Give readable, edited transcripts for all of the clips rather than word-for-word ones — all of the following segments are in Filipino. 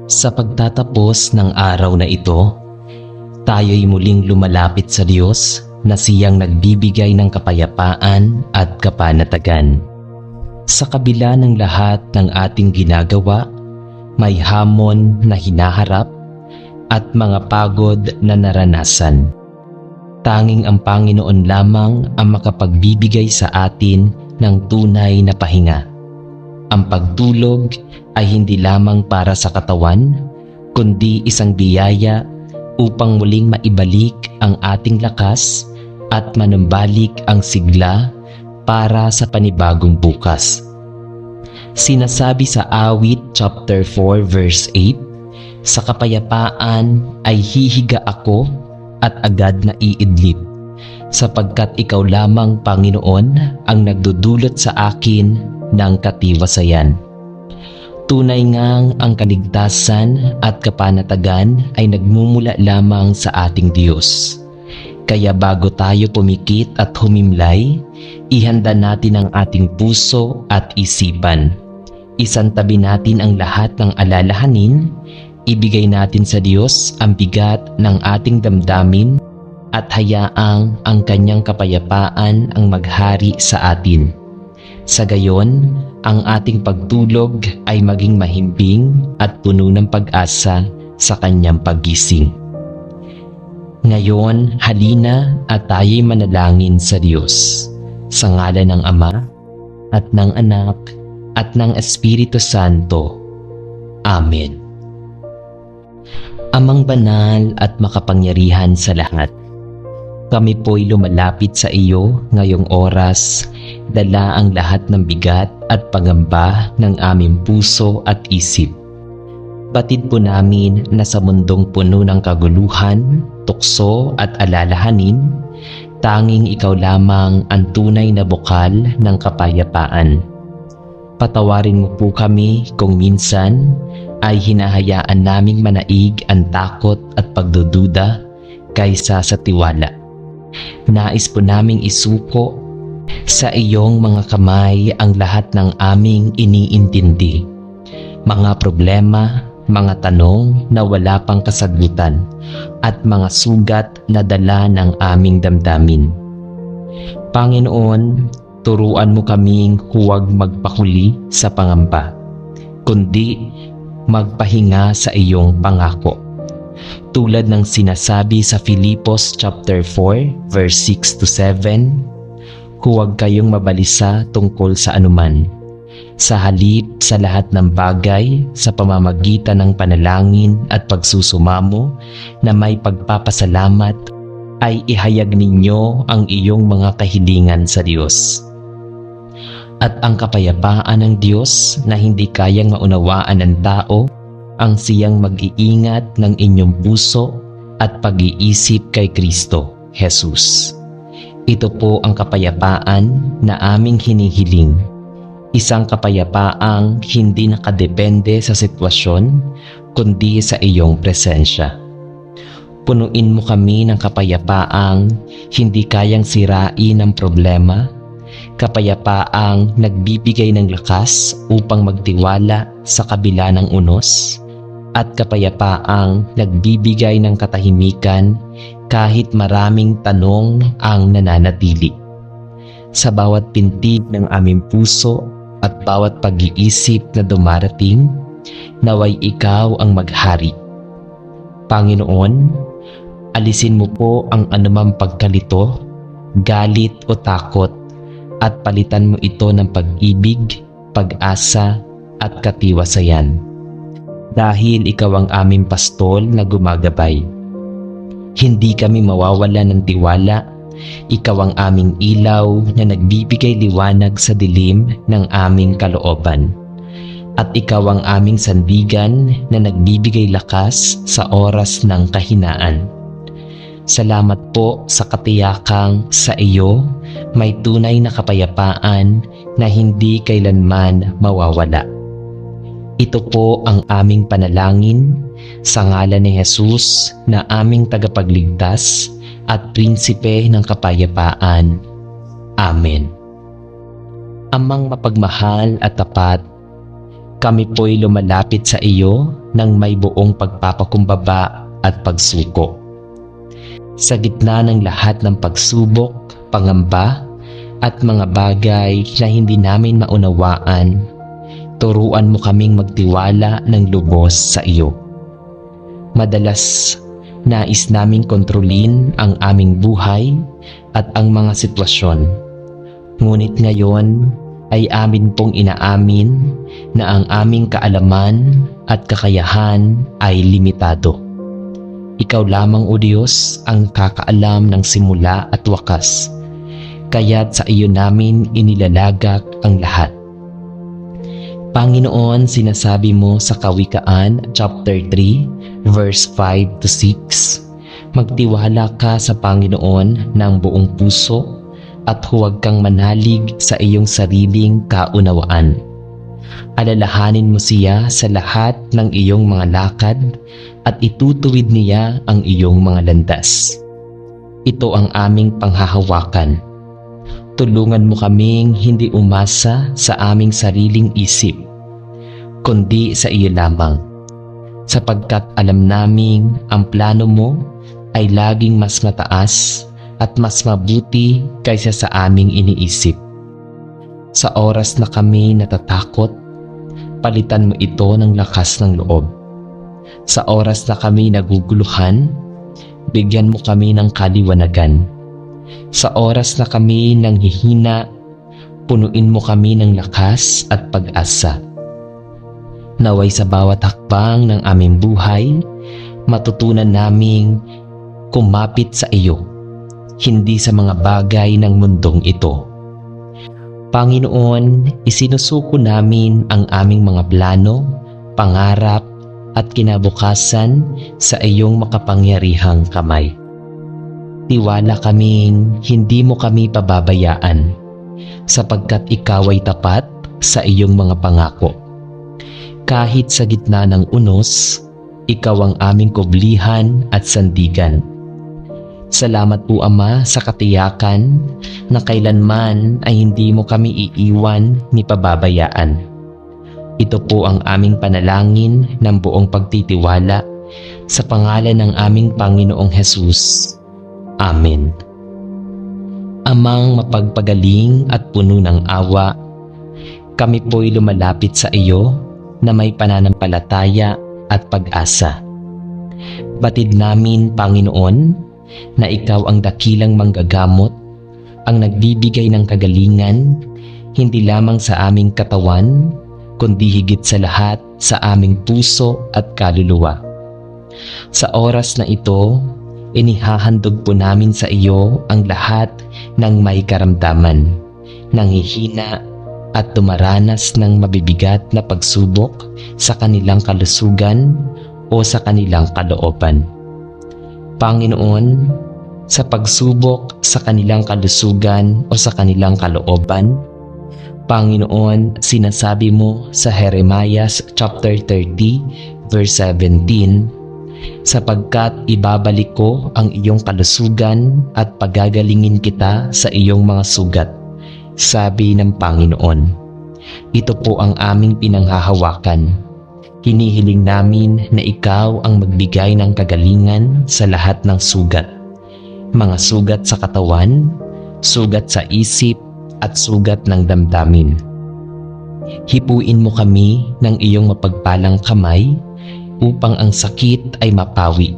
Sa pagtatapos ng araw na ito, tayo'y muling lumalapit sa Diyos na siyang nagbibigay ng kapayapaan at kapanatagan. Sa kabila ng lahat ng ating ginagawa, may hamon na hinaharap at mga pagod na naranasan. Tanging ang Panginoon lamang ang makapagbibigay sa atin ng tunay na pahinga. Ang pagtulog ay hindi lamang para sa katawan, kundi isang biyaya upang muling maibalik ang ating lakas at manumbalik ang sigla para sa panibagong bukas. Sinasabi sa Awit chapter 4 verse 8, "Sa kapayapaan ay hihiga ako at agad na iidlip, sapagkat ikaw lamang, Panginoon, ang nagdudulot sa akin ng katiwasayan." Tunay ngang ang kaligtasan at kapanatagan ay nagmumula lamang sa ating Diyos. Kaya bago tayo pumikit at humimlay, ihanda natin ang ating puso at isipan. Isantabi natin ang lahat ng alalahanin, ibigay natin sa Diyos ang bigat ng ating damdamin at hayaang ang kanyang kapayapaan ang maghari sa atin. Sa gayon, ang ating pagtulog ay maging mahimbing at puno ng pag-asa sa kanyang paggising. Ngayon, halina at tayo'y manalangin sa Diyos. Sa ngalan ng Ama, at ng Anak, at ng Espiritu Santo. Amen. Amang banal at makapangyarihan sa lahat, kami po'y lumalapit sa iyo ngayong oras, dala ang lahat ng bigat at pangamba ng aming puso at isip. Batid po namin na sa mundong puno ng kaguluhan, tukso at alalahanin, tanging ikaw lamang ang tunay na bukal ng kapayapaan. Patawarin mo po kami kung minsan ay hinahayaan naming manaig ang takot at pagdududa kaysa sa tiwala. Nais po naming isuko sa iyong mga kamay ang lahat ng aming iniintindi, mga problema, mga tanong na wala pang kasagutan, at mga sugat na dala ng aming damdamin. Panginoon, turuan mo kaming huwag magpakuli sa pangamba, kundi magpahinga sa iyong pangako. Tulad ng sinasabi sa Filipos chapter 4 verse 6 to 7, "Huwag kayong mabalisa tungkol sa anuman. Sa halip sa lahat ng bagay, sa pamamagitan ng panalangin at pagsusumamo na may pagpapasalamat, ay ihayag ninyo ang iyong mga kahilingan sa Diyos. At ang kapayapaan ng Diyos na hindi kayang maunawaan ng tao, ang siyang mag-iingat ng inyong puso at pag-iisip kay Kristo, Jesus. Ito po ang kapayapaan na aming hinihiling. Isang kapayapaang hindi nakadepende sa sitwasyon, kundi sa iyong presensya. Punuin mo kami ng kapayapaang hindi kayang sirain ng problema, kapayapaang nagbibigay ng lakas upang magtiwala sa kabila ng unos, at kapayapaang nagbibigay ng katahimikan kahit maraming tanong ang nananatili. Sa bawat pintig ng aming puso at bawat pag-iisip na dumarating, naway ikaw ang maghari. Panginoon, alisin mo po ang anumang pagkalito, galit o takot, at palitan mo ito ng pag-ibig, pag-asa at katiwasayan. Dahil ikaw ang aming pastol na gumagabay. Hindi kami mawawala ng tiwala. Ikaw ang aming ilaw na nagbibigay liwanag sa dilim ng aming kalooban. At ikaw ang aming sandigan na nagbibigay lakas sa oras ng kahinaan. Salamat po sa katiyakang sa iyo may tunay na kapayapaan na hindi kailanman mawawala. Ito po ang aming panalangin sa ngalan ni Jesus na aming tagapagligtas at prinsipe ng kapayapaan. Amen. Amang mapagmahal at tapat, Kami po'y lumalapit sa iyo ng may buong pagpapakumbaba at pagsuko. Sa gitna ng lahat ng pagsubok, pangamba, at mga bagay na hindi namin maunawaan, turuan mo kaming magtiwala ng lubos sa iyo. Madalas, nais naming kontrolin ang aming buhay at ang mga sitwasyon. Ngunit ngayon ay amin pong inaamin na ang aming kaalaman at kakayahan ay limitado. Ikaw lamang, O Diyos, ang kakaalam ng simula at wakas, kaya't sa iyo namin inilalagak ang lahat. Panginoon, sinasabi mo sa Kawikaan chapter 3 verse 5 to 6, magtiwala ka sa Panginoon ng buong puso at huwag kang manalig sa iyong sariling kaunawaan. Alalahanin mo siya sa lahat ng iyong mga lakad at itutuwid niya ang iyong mga landas. Ito ang aming panghahawakan. Tulungan mo kaming hindi umasa sa aming sariling isip, kundi sa iyo lamang, sapagkat alam naming ang plano mo ay laging mas mataas at mas mabuti kaysa sa aming iniisip. Sa oras na kami natatakot, palitan mo ito ng lakas ng loob. Sa oras na kami naguguluhan, bigyan mo kami ng kaliwanagan. Sa oras na kami nanghihina, punuin mo kami ng lakas at pag-asa. Naway sa bawat hakbang ng aming buhay, matutunan naming kumapit sa iyo, hindi sa mga bagay ng mundong ito. Panginoon, isinusuko namin ang aming mga plano, pangarap at kinabukasan sa iyong makapangyarihang kamay. Tiwala kaming hindi mo kami pababayaan, sapagkat ikaw ay tapat sa iyong mga pangako. Kahit sa gitna ng unos, ikaw ang aming kublihan at sandigan. Salamat po, Ama, sa katiyakan na kailanman ay hindi mo kami iiwan ni pababayaan. Ito po ang aming panalangin ng buong pagtitiwala sa pangalan ng aming Panginoong Hesus. Amen. Amang mapagpagaling at puno ng awa, kami po'y lumalapit sa iyo na may pananampalataya at pag-asa. Batid namin, Panginoon, na ikaw ang dakilang manggagamot, ang nagbibigay ng kagalingan, hindi lamang sa aming katawan, kundi higit sa lahat sa aming puso at kaluluwa. Sa oras na ito, inihahandog po namin sa iyo ang lahat ng may karamdaman, nanghihina at dumaranas ng mabibigat na pagsubok sa kanilang kalusugan o sa kanilang kalooban. Panginoon, sa pagsubok sa kanilang kalusugan o sa kanilang kalooban, Panginoon, sinasabi mo sa Jeremiah chapter 30 verse 17, sapagkat ibabalik ko ang iyong kalusugan at pagagalingin kita sa iyong mga sugat, sabi ng Panginoon. Ito po ang aming pinanghahawakan. Hinihiling namin na ikaw ang magbigay ng kagalingan sa lahat ng sugat. Mga sugat sa katawan, sugat sa isip, at sugat ng damdamin. Hipuin mo kami ng iyong mapagpalang kamay upang ang sakit ay mapawi,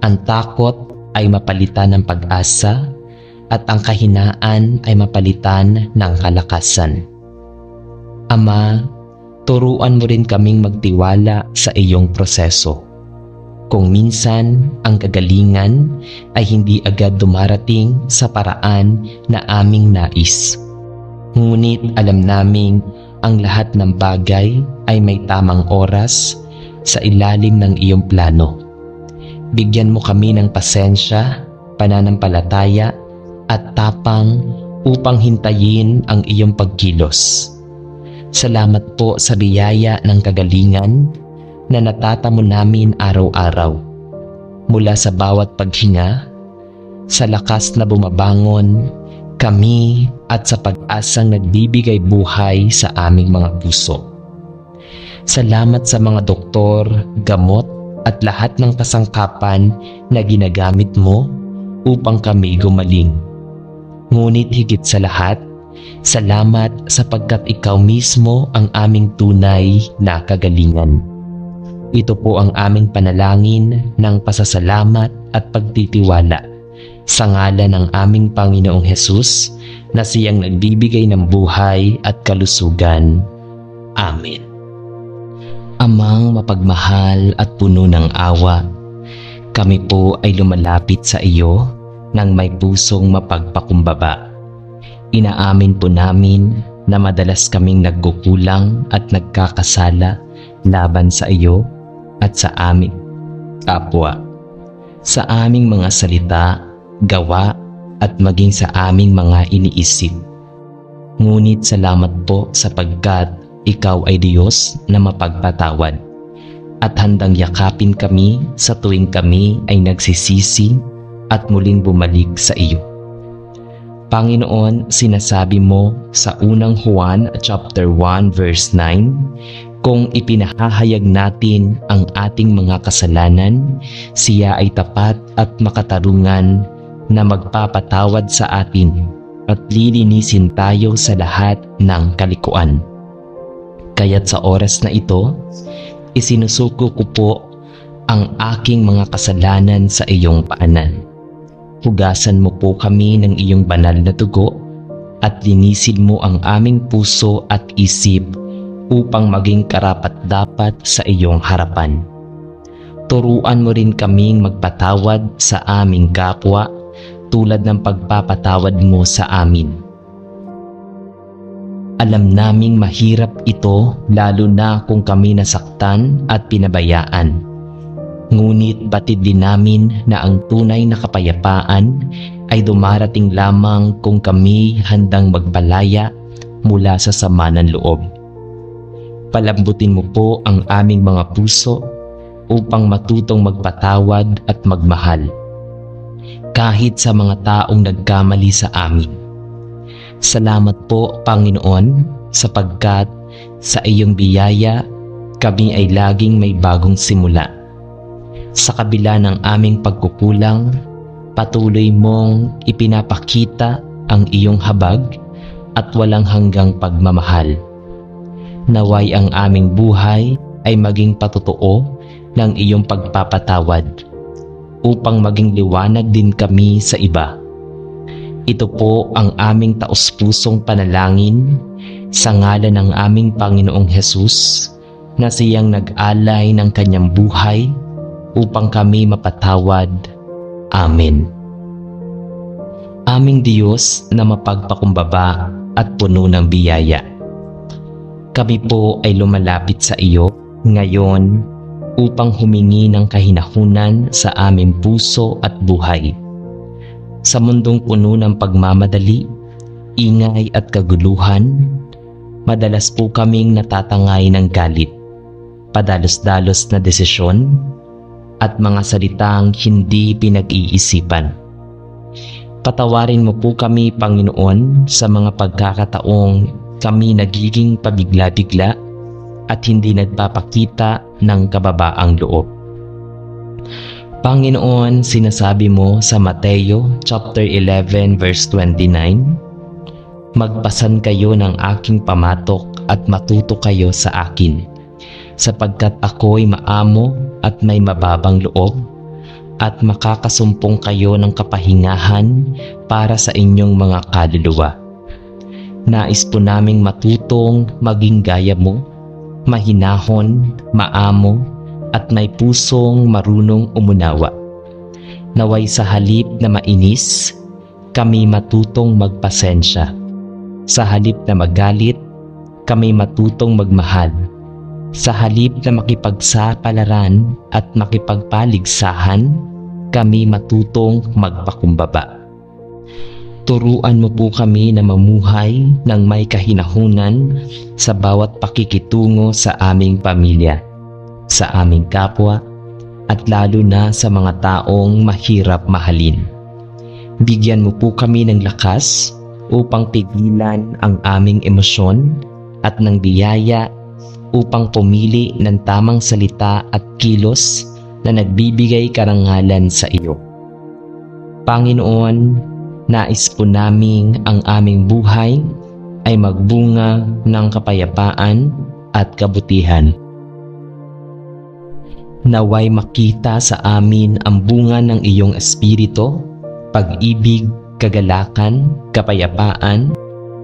ang takot ay mapalitan ng pag-asa, at ang kahinaan ay mapalitan ng kalakasan. Ama, turuan mo rin kaming magtiwala sa iyong proseso. Kung minsan ang kagalingan ay hindi agad dumarating sa paraan na aming nais. Ngunit alam naming ang lahat ng bagay ay may tamang oras sa ilalim ng iyong plano. Bigyan mo kami ng pasensya, pananampalataya at tapang upang hintayin ang iyong pagkilos. Salamat po sa biyaya ng kagalingan na natatamo namin araw-araw. Mula sa bawat paghinga, sa lakas na bumabangon, kami at sa pag-asang nagbibigay buhay sa aming mga puso. Salamat sa mga doktor, gamot at lahat ng kasangkapan na ginagamit mo upang kami gumaling. Ngunit higit sa lahat, salamat sapagkat ikaw mismo ang aming tunay na kagalingan. Ito po ang aming panalangin ng pasasalamat at pagtitiwala sa ngalan ng aming Panginoong Hesus na siyang nagbibigay ng buhay at kalusugan. Amen. Amang mapagmahal at puno ng awa, kami po ay lumalapit sa iyo nang may pusong mapagpakumbaba. Inaamin po namin na madalas kaming nagkukulang at nagkakasala laban sa iyo at sa aming kapwa. Sa aming mga salita, gawa at maging sa aming mga iniisip. Ngunit salamat po sapagkat ikaw ay Diyos na mapagpatawad at handang yakapin kami sa tuwing kami ay nagsisisi at muling bumalik sa iyo. Panginoon, sinasabi mo sa unang Juan chapter 1 verse 9, kung ipinahahayag natin ang ating mga kasalanan, siya ay tapat at makatarungan na magpapatawad sa atin at lilinisin tayo sa lahat ng kalikuan. Kaya't sa oras na ito, isinusuko ko po ang aking mga kasalanan sa iyong paanan. Hugasan mo po kami ng iyong banal na dugo at linisin mo ang aming puso at isip upang maging karapat-dapat sa iyong harapan. Turuan mo rin kaming magpatawad sa aming kapwa tulad ng pagpapatawad mo sa amin. Alam naming mahirap ito lalo na kung kami nasaktan at pinabayaan. Ngunit batid din namin na ang tunay na kapayapaan ay dumarating lamang kung kami handang magpalaya mula sa sama ng loob. Palambutin mo po ang aming mga puso upang matutong magpatawad at magmahal, kahit sa mga taong nagkamali sa amin. Salamat po, Panginoon, sapagkat sa iyong biyaya kami ay laging may bagong simula. Sa kabila ng aming pagkukulang, patuloy mong ipinapakita ang iyong habag at walang hanggang pagmamahal. Naway ang aming buhay ay maging patotoo ng iyong pagpapatawad upang maging liwanag din kami sa iba. Ito po ang aming taos-pusong panalangin sa ngalan ng aming Panginoong Hesus na siyang nag-alay ng kanyang buhay upang kami mapatawad. Amen. Aming Diyos na mapagpakumbaba at puno ng biyaya, kami po ay lumalapit sa iyo ngayon upang humingi ng kahinahunan sa aming puso at buhay. Sa mundong puno ng pagmamadali, ingay at kaguluhan, madalas po kaming natatangay ng galit, padalos-dalos na desisyon, at mga salitang hindi pinag-iisipan. Patawarin mo po kami, Panginoon, sa mga pagkakataong kami nagiging pabigla-bigla at hindi nagpapakita ng kababaang loob. Panginoon, sinasabi mo sa Mateo chapter 11 verse 29, magpasan kayo ng aking pamatok at matuto kayo sa akin, sapagkat ako'y maamo at may mababang loob, at makakasumpong kayo ng kapahingahan para sa inyong mga kaluluwa. Nais po naming matutong maging gaya mo, mahinahon, maamo, at may pusong marunong umunawa. Naway sa halip na mainis, kami matutong magpasensya. Sa halip na magalit, kami matutong magmahal. Sa halip na makipagsapalaran at makipagpaligsahan, kami matutong magpakumbaba. Turuan mo po kami na mamuhay ng may kahinahunan sa bawat pakikitungo sa aming pamilya, sa aming kapwa, at lalo na sa mga taong mahirap mahalin. Bigyan mo po kami ng lakas upang pigilan ang aming emosyon at ng biyaya upang pumili ng tamang salita at kilos na nagbibigay karangalan sa iyo. Panginoon, nais po naming ang aming buhay ay magbunga ng kapayapaan at kabutihan. Naway makita sa amin ang bunga ng iyong espiritu, pag-ibig, kagalakan, kapayapaan,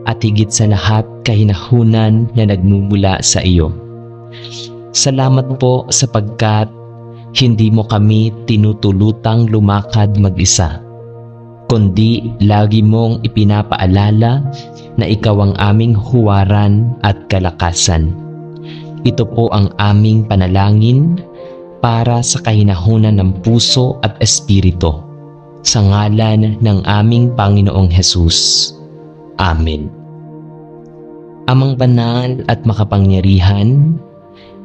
at higit sa lahat kahinahunan na nagmumula sa iyo. Salamat po sapagkat hindi mo kami tinutulutang lumakad mag-isa, kundi lagi mong ipinapaalala na ikaw ang aming huwaran at kalakasan. Ito po ang aming panalangin para sa kahinahunan ng puso at espiritu, sa ngalan ng aming Panginoong Hesus. Amen. Amang banal at makapangyarihan,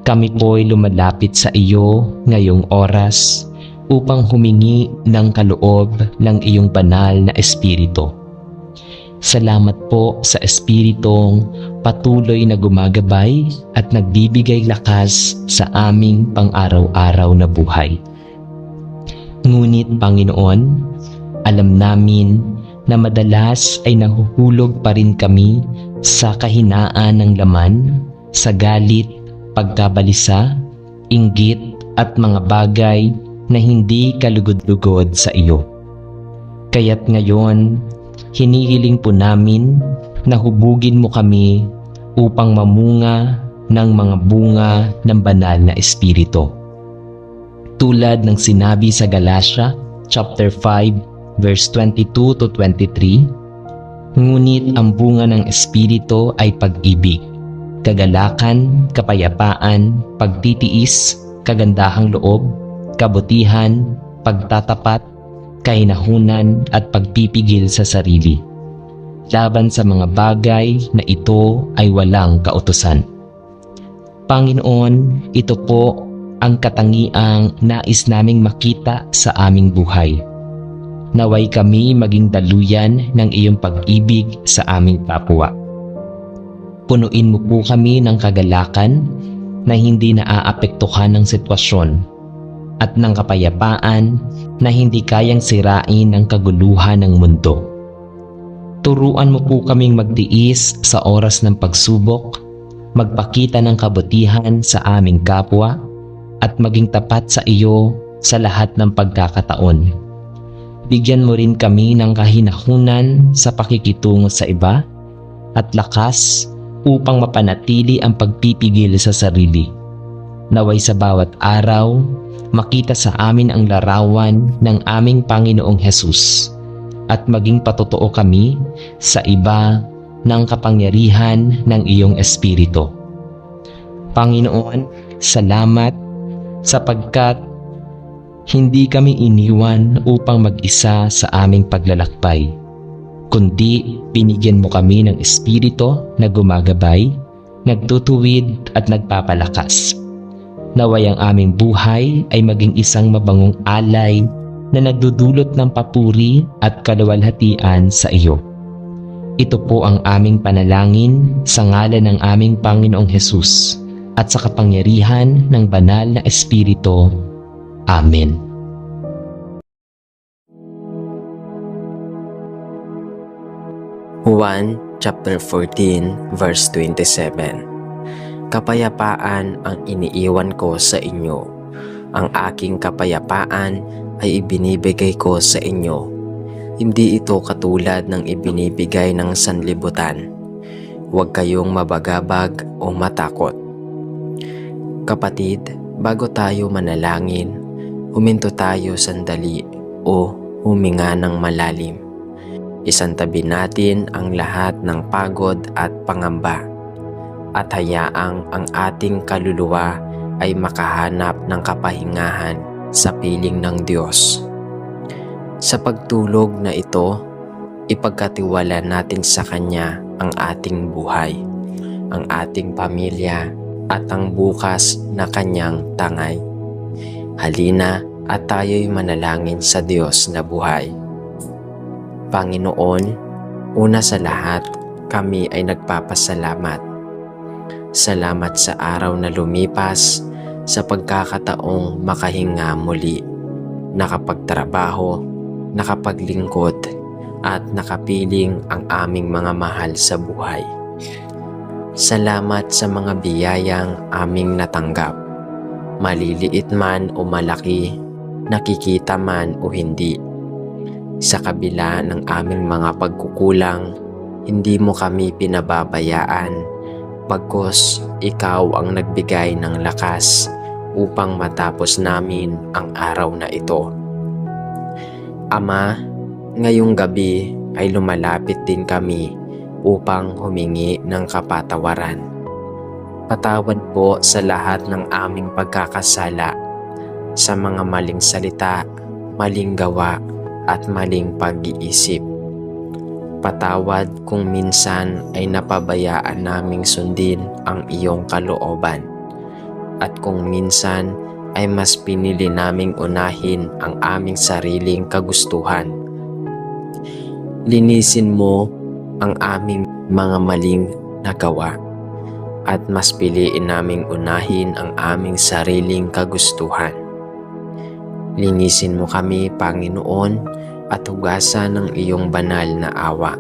kami po'y lumalapit sa iyo ngayong oras upang humingi ng kaloob ng iyong banal na espiritu. Salamat po sa espiritong patuloy na gumagabay at nagbibigay lakas sa aming pang-araw-araw na buhay. Ngunit Panginoon, alam namin na madalas ay nahuhulog pa rin kami sa kahinaan ng laman, sa galit, pagkabalisa, inggit at mga bagay na hindi kalugod-lugod sa iyo. Kaya't ngayon, hinihiling po namin na hubugin mo kami upang mamunga ng mga bunga ng banal na espiritu. Tulad ng sinabi sa Galatia chapter 5 verse 22 to 23, ngunit ang bunga ng espiritu ay pag-ibig, kagalakan, kapayapaan, pagtitiis, kagandahang loob, kabutihan, pagtatapat, kahinahunan at pagpipigil sa sarili. Laban sa mga bagay na ito ay walang kautusan. Panginoon, ito po ang katangiang nais naming makita sa aming buhay. Naway kami maging daluyan ng iyong pag-ibig sa aming kapwa. Punuin mo po kami ng kagalakan na hindi naaapektuhan ng sitwasyon at ng kapayapaan na hindi kayang sirain ng kaguluhan ng mundo. Turuan mo po kaming magtiis sa oras ng pagsubok, magpakita ng kabutihan sa aming kapwa, at maging tapat sa iyo sa lahat ng pagkakataon. Bigyan mo rin kami ng kahinahunan sa pakikitungo sa iba at lakas upang mapanatili ang pagpipigil sa sarili. Naway sa bawat araw, makita sa amin ang larawan ng aming Panginoong Hesus at maging patotoo kami sa iba ng kapangyarihan ng iyong Espiritu. Panginoon, salamat sapagkat hindi kami iniwan upang mag-isa sa aming paglalakbay, kundi binigyan mo kami ng Espiritu na gumagabay, nagtutuwid at nagpapalakas. Naway ang aming buhay ay maging isang mabangong alay na nagdudulot ng papuri at kaluwalhatian sa iyo. Ito po ang aming panalangin sa ngalan ng aming Panginoong Hesus at sa kapangyarihan ng banal na Espiritu. Amen. Juan chapter 14 verse 27. Kapayapaan ang iniiwan ko sa inyo. Ang aking kapayapaan ay ibinibigay ko sa inyo. Hindi ito katulad ng ibinibigay ng sanlibutan. Huwag kayong mabagabag o matakot. Kapatid, bago tayo manalangin, huminto tayo sandali o huminga ng malalim. Isantabi natin ang lahat ng pagod at pangamba at hayaang ang ating kaluluwa ay makahanap ng kapahingahan sa piling ng Diyos. Sa pagtulog na ito, ipagkatiwala natin sa Kanya ang ating buhay, ang ating pamilya at ang bukas na Kanyang tangay. Halina at tayo'y manalangin sa Diyos na buhay. Panginoon, una sa lahat, kami ay nagpapasalamat Salamat sa araw na lumipas, sa pagkakataong makahinga muli, nakapagtrabaho, nakapaglingkod, at nakapiling ang aming mga mahal sa buhay. Salamat sa mga biyayang aming natanggap, maliliit man o malaki, nakikita man o hindi. Sa kabila ng aming mga pagkukulang, hindi mo kami pinababayaan, bagkus ikaw ang nagbigay ng lakas upang matapos namin ang araw na ito. Ama, ngayong gabi ay lumalapit din kami upang humingi ng kapatawaran. Patawad po sa lahat ng aming pagkakasala, sa mga maling salita, maling gawa at maling pag-iisip. Patawad kung minsan ay napabayaan naming sundin ang iyong kalooban, at kung minsan ay mas pinili naming unahin ang aming sariling kagustuhan. Linisin mo ang aming mga maling nagawa, at mas piliin naming unahin ang aming sariling kagustuhan. Linisin mo kami, Panginoon, at hugasan ng iyong banal na awa,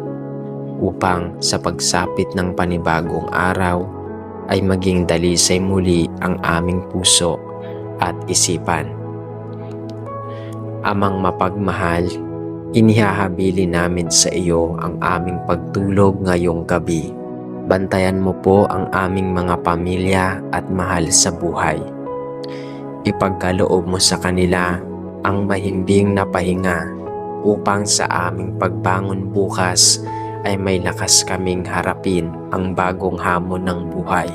upang sa pagsapit ng panibagong araw ay maging dalisay muli ang aming puso at isipan. Amang mapagmahal, inihahabili namin sa iyo ang aming pagtulog ngayong gabi. Bantayan mo po ang aming mga pamilya at mahal sa buhay. Ipagkaloob mo sa kanila ang mahimbing na pahinga, upang sa aming pagbangon bukas ay may lakas kaming harapin ang bagong hamon ng buhay.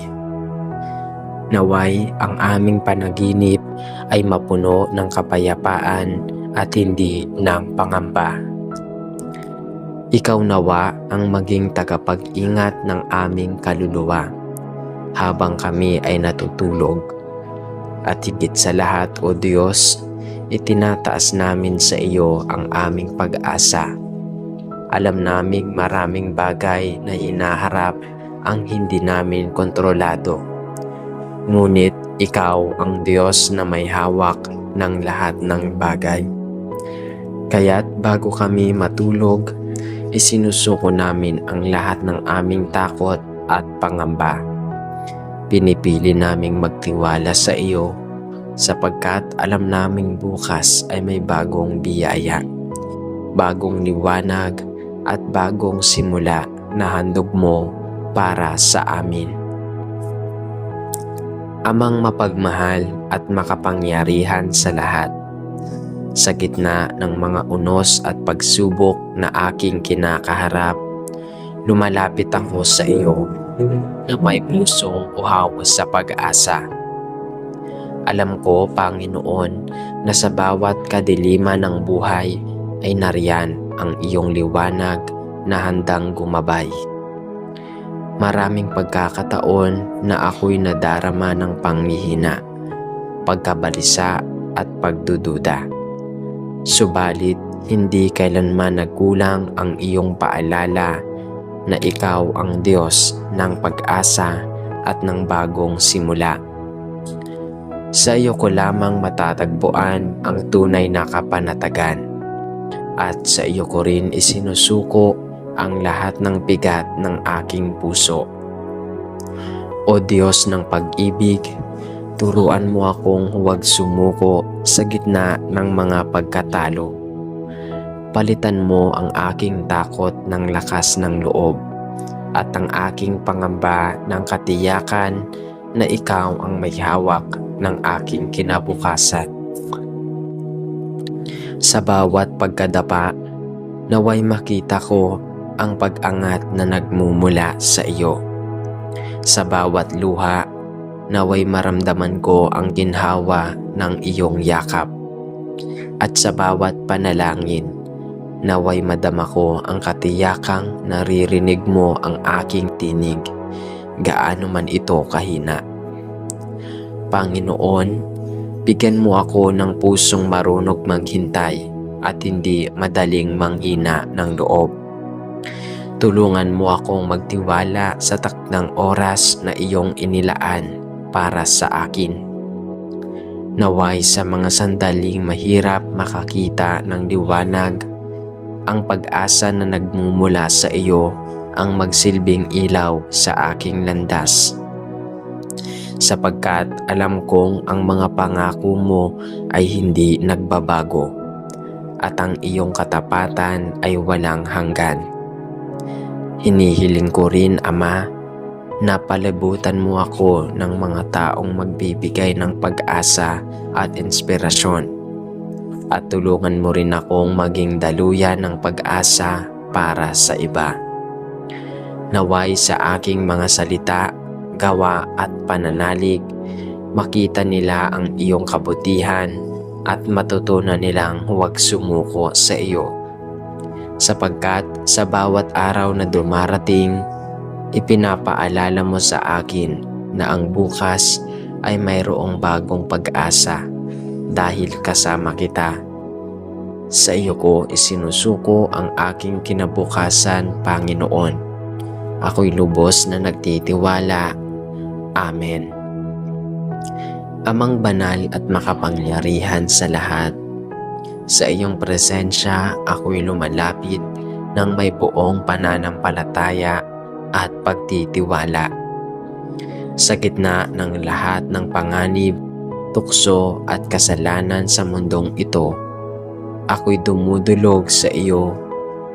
Naway ang aming panaginip ay mapuno ng kapayapaan at hindi ng pangamba. Ikaw nawa ang maging tagapag-ingat ng aming kaluluwa habang kami ay natutulog. At higit sa lahat, O Diyos, itinataas namin sa iyo ang aming pag-asa. Alam naming maraming bagay na hinaharap ang hindi namin kontrolado. Ngunit ikaw ang Diyos na may hawak ng lahat ng bagay. Kaya't bago kami matulog, isinusuko namin ang lahat ng aming takot at pangamba. Pinipili naming magtiwala sa iyo, sapagkat alam naming bukas ay may bagong biyaya, bagong liwanag at bagong simula na handog mo para sa amin. Amang mapagmahal at makapangyarihan sa lahat, sa gitna ng mga unos at pagsubok na aking kinakaharap, lumalapit ako sa iyo na may pusong uhaw sa pag-asa. Alam ko, Panginoon, na sa bawat kadiliman ng buhay ay nariyan ang iyong liwanag na handang gumabay. Maraming pagkakataon na ako'y nadarama ng panghihina, pagkabalisa at pagdududa. Subalit, hindi kailanman nagkulang ang iyong paalala na ikaw ang Diyos ng pag-asa at ng bagong simula. Sa iyo ko lamang matatagpuan ang tunay na kapanatagan, at sa iyo ko rin isinusuko ang lahat ng bigat ng aking puso. O Diyos ng pag-ibig, turuan mo akong huwag sumuko sa gitna ng mga pagkatalo. Palitan mo ang aking takot ng lakas ng loob, at ang aking pangamba ng katiyakan na ikaw ang may hawak ng aking kinabukasan. Sa bawat pagkadapa, naway makita ko ang pag-angat na nagmumula sa iyo. Sa bawat luha, naway maramdaman ko ang ginhawa ng iyong yakap. At sa bawat panalangin, naway madama ko ang katiyakang naririnig mo ang aking tinig, gaano man ito kahina. Panginoon, bigyan mo ako ng pusong marunong maghintay at hindi madaling manghina ng loob. Tulungan mo akong magtiwala sa takdang oras na iyong inilaan para sa akin. Naway sa mga sandaling mahirap makakita ng liwanag, ang pag-asa na nagmumula sa iyo ang magsilbing ilaw sa aking landas. Sapagkat alam kong ang mga pangako mo ay hindi nagbabago at ang iyong katapatan ay walang hanggan. Hinihiling ko rin, Ama, na palabutan mo ako ng mga taong magbibigay ng pag-asa at inspirasyon at tulungan mo rin akong maging daluyan ng pag-asa para sa iba. Naway sa aking mga salita, gawa at pananalig, makita nila ang iyong kabutihan at matutunan nilang huwag sumuko sa iyo. Sapagkat sa bawat araw na dumarating, ipinapaalala mo sa akin na ang bukas ay mayroong bagong pag-asa dahil kasama kita. Sa iyo ko isinusuko ang aking kinabukasan, Panginoon. Ako'y lubos na nagtitiwala. Amen. Amang banal at makapangyarihan sa lahat, sa iyong presensya ako'y lumalapit ng may buong pananampalataya at pagtitiwala. Sa gitna ng lahat ng panganib, tukso at kasalanan sa mundong ito, ako'y dumudulog sa iyo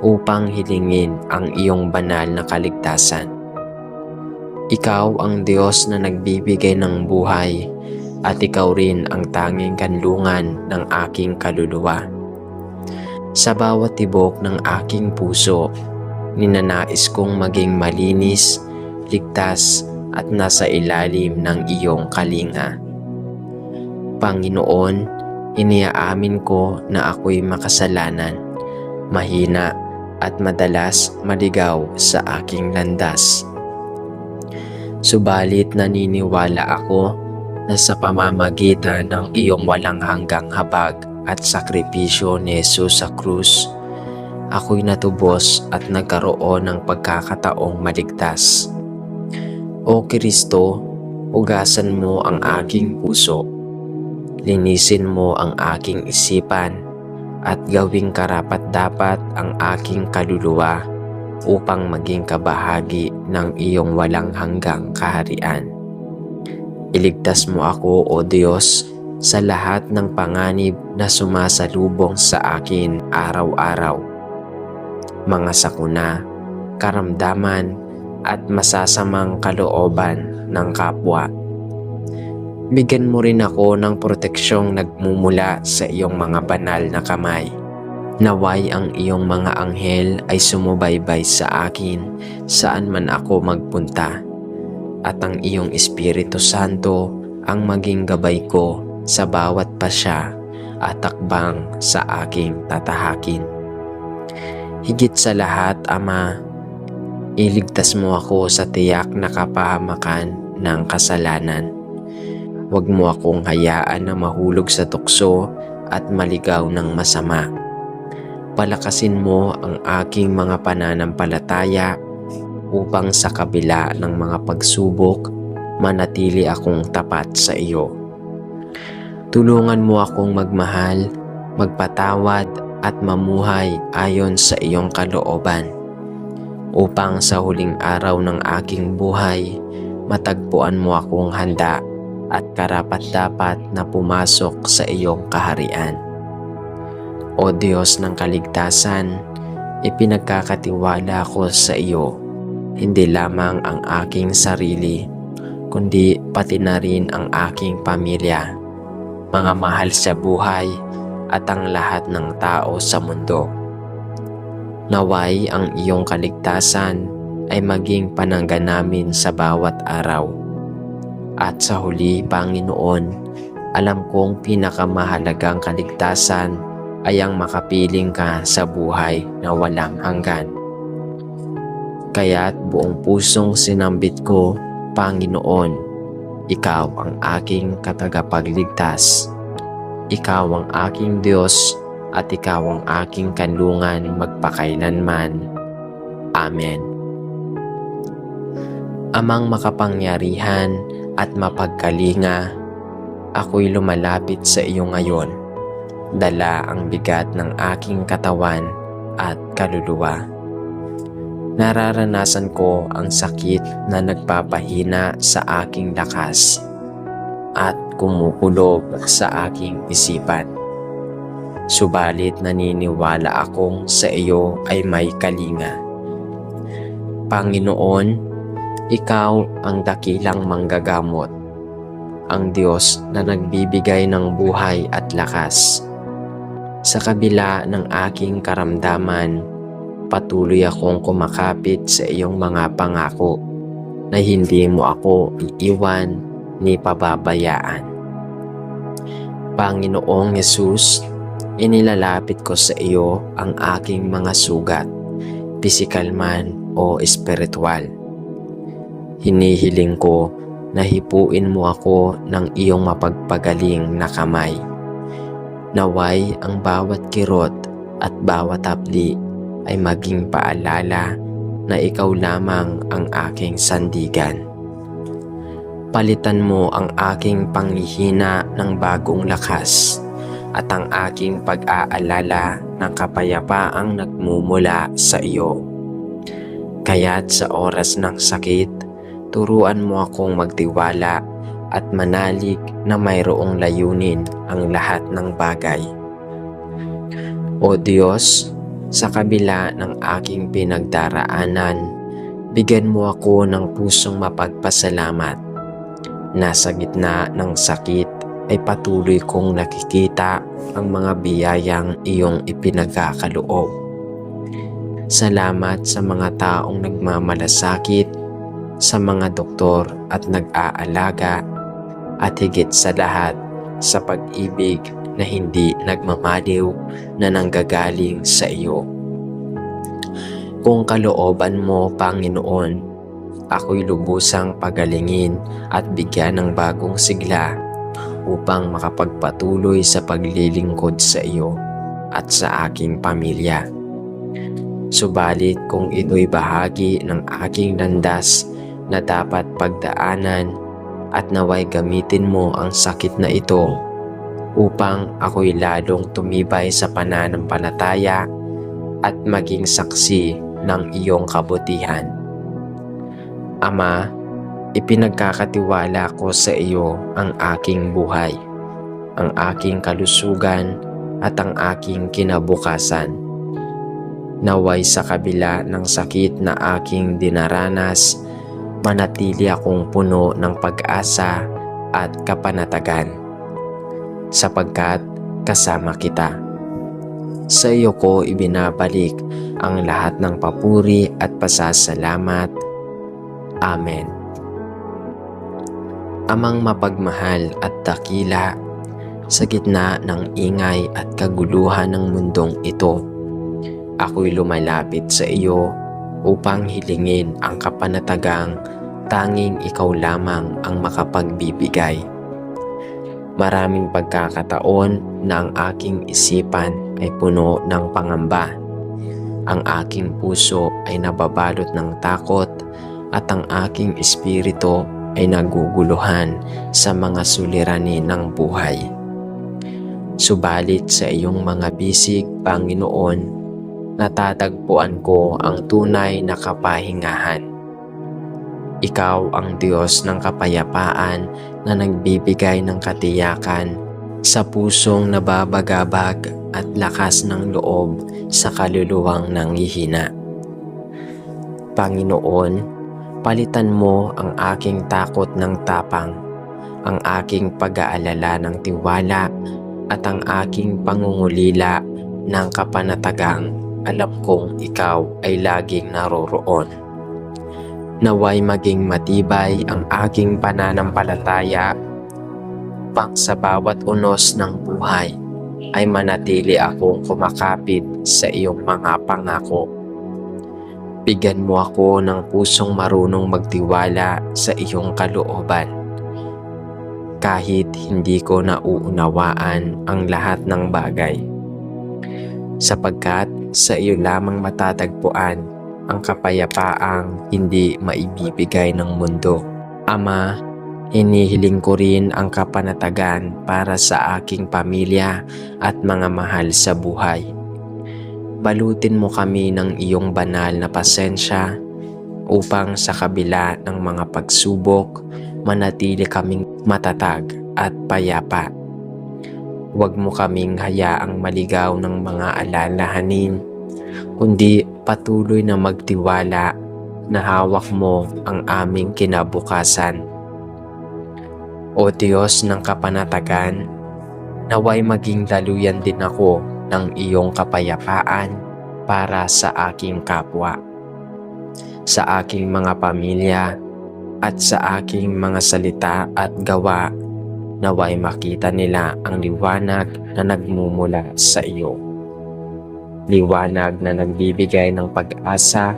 upang hilingin ang iyong banal na kaligtasan. Ikaw ang Diyos na nagbibigay ng buhay at ikaw rin ang tanging kanlungan ng aking kaluluwa. Sa bawat tibok ng aking puso, ninanais kong maging malinis, ligtas at nasa ilalim ng iyong kalinga. Panginoon, iniaamin ko na ako'y makasalanan, mahina at madalas maligaw sa aking landas. Subalit naniniwala ako na sa pamamagitan ng iyong walang hanggang habag at sakripisyo ni Jesus sa krus, ako'y natubos at nagkaroon ng pagkakataong maligtas. O Kristo, hugasan mo ang aking puso, linisin mo ang aking isipan at gawing karapat-dapat ang aking kaluluwa upang maging kabahagi ng iyong walang hanggang kaharian. Iligtas mo ako, O Diyos, sa lahat ng panganib na sumasalubong sa akin araw-araw. Mga sakuna, karamdaman at masasamang kalooban ng kapwa. Bigyan mo rin ako ng proteksyong nagmumula sa iyong mga banal na kamay. Naway ang iyong mga anghel ay sumubaybay sa akin saan man ako magpunta, at ang iyong Espiritu Santo ang maging gabay ko sa bawat pasya at takbang sa aking tatahakin. Higit sa lahat, Ama, iligtas mo ako sa tiyak na kapahamakan ng kasalanan. Huwag mo akong hayaan na mahulog sa tukso at maligaw ng masama. Palakasin mo ang aking mga pananampalataya upang sa kabila ng mga pagsubok, manatili akong tapat sa iyo. Tulungan mo akong magmahal, magpatawad at mamuhay ayon sa iyong kalooban, upang sa huling araw ng aking buhay, matagpuan mo akong handa at karapat-dapat na pumasok sa iyong kaharian. O Diyos ng kaligtasan, ipinagkakatiwala ko sa iyo hindi lamang ang aking sarili, kundi pati na rin ang aking pamilya, mga mahal sa buhay at ang lahat ng tao sa mundo. Naway ang iyong kaligtasan ay maging panangga namin sa bawat araw. At sa huli, Panginoon, alam kong pinakamahalagang kaligtasan ay ang makapiling ka sa buhay na walang hanggan. Kaya't buong pusong sinambit ko, Panginoon, Ikaw ang aking katagapagligtas. Ikaw ang aking Diyos at Ikaw ang aking kanlungan magpakailanman. Amen. Amang makapangyarihan at mapagkalinga, ako'y lumalapit sa iyo ngayon. Dala ang bigat ng aking katawan at kaluluwa. Nararanasan ko ang sakit na nagpapahina sa aking lakas at kumukulog sa aking isipan. Subalit naniniwala akong sa iyo ay may kalinga. Panginoon, ikaw ang dakilang manggagamot, ang Diyos na nagbibigay ng buhay at lakas. Sa kabila ng aking karamdaman, patuloy akong kumakapit sa iyong mga pangako na hindi mo ako iiwan ni pababayaan. Panginoong Yesus, inilalapit ko sa iyo ang aking mga sugat, pisikal man o espiritual. Hinihiling ko na hipuin mo ako ng iyong mapagpagaling na kamay. Naway ang bawat kirot at bawat hapdi ay maging paalala na ikaw lamang ang aking sandigan. Palitan mo ang aking panghihina ng bagong lakas at ang aking pag-aalala ng kapayapaang nagmumula sa iyo. Kaya't sa oras ng sakit, turuan mo akong magtiwala at manalig na mayroong layunin ang lahat ng bagay. O Diyos, sa kabila ng aking pinagdaraanan, bigyan mo ako ng pusong mapagpasalamat. Nasa gitna ng sakit ay patuloy kong nakikita ang mga biyayang iyong ipinagkakaloob. Salamat sa mga taong nagmamalasakit, sa mga doktor at nag-aalaga, at higit sa lahat sa pag-ibig na hindi nagmamaliw na nanggagaling sa iyo. Kung kalooban mo, Panginoon, ako'y lubusang pagalingin at bigyan ng bagong sigla upang makapagpatuloy sa paglilingkod sa iyo at sa aking pamilya. Subalit kung ito'y bahagi ng aking landas na dapat pagdaanan, at naway gamitin mo ang sakit na ito upang ako'y lalong tumibay sa pananampalataya at maging saksi ng iyong kabutihan. Ama, ipinagkakatiwala ko sa iyo ang aking buhay, ang aking kalusugan at ang aking kinabukasan. Naway sa kabila ng sakit na aking dinaranas, manatili akong puno ng pag-asa at kapanatagan, sapagkat kasama kita. Sa iyo ko ibinabalik ang lahat ng papuri at pasasalamat. Amen. Amang mapagmahal at dakila, sa gitna ng ingay at kaguluhan ng mundong ito, ako'y lumalapit sa iyo upang hilingin ang kapanatagang tanging ikaw lamang ang makapagbibigay. Maraming pagkakataon na ang aking isipan ay puno ng pangamba. Ang aking puso ay nababalot ng takot at ang aking espiritu ay naguguluhan sa mga suliranin ng buhay. Subalit sa iyong mga bisig, Panginoon, natatagpuan ko ang tunay na kapahingahan. Ikaw ang Diyos ng kapayapaan na nagbibigay ng katiyakan sa pusong nababagabag at lakas ng loob sa kaluluwang nanghihina. Panginoon, palitan mo ang aking takot ng tapang, ang aking pag-aalala ng tiwala at ang aking pangungulila ng kapanatagang alam kong ikaw ay laging naroroon. Naway maging matibay ang aking pananampalataya pang sa bawat unos ng buhay ay manatili akong kumakapit sa iyong mga pangako. Bigyan mo ako ng pusong marunong magtiwala sa iyong kalooban. Kahit hindi ko nauunawaan ang lahat ng bagay, sapagkat sa iyo lamang matatagpuan ang kapayapaang hindi maibibigay ng mundo. Ama, hinihiling ko rin ang kapanatagan para sa aking pamilya at mga mahal sa buhay. Balutin mo kami ng iyong banal na pasensya upang sa kabila ng mga pagsubok, manatili kaming matatag at payapa. Huwag mo kaming hayaang maligaw ng mga alalahanin, kundi patuloy na magtiwala na hawak mo ang aming kinabukasan. O Diyos ng kapanatagan, naway maging daluyan din ako ng iyong kapayapaan para sa aking kapwa, sa aking mga pamilya at sa aking mga salita at gawa. Naway makita nila ang liwanag na nagmumula sa iyo. Liwanag na nagbibigay ng pag-asa